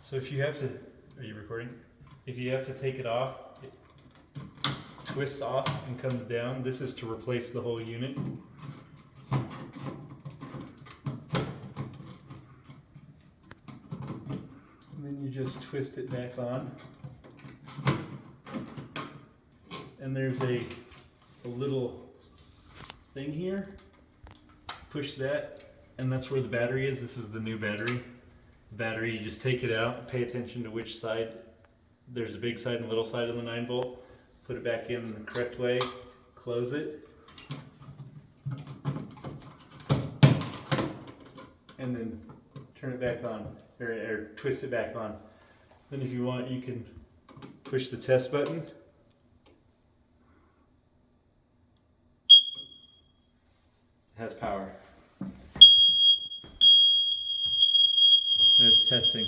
So if you have to, are you recording? If you have to take it off, it twists off and comes down. This is to replace the whole unit. And then you just twist it back on. And there's a little thing here. Push that, and that's where the battery is. This is the new battery. Battery, you just take it out, pay attention to which side. There's a big side and little side of the 9-volt. Put it back in the correct way, close it, and then turn it back on, or twist it back on. Then if you want, you can push the test button. It has power. And it's testing.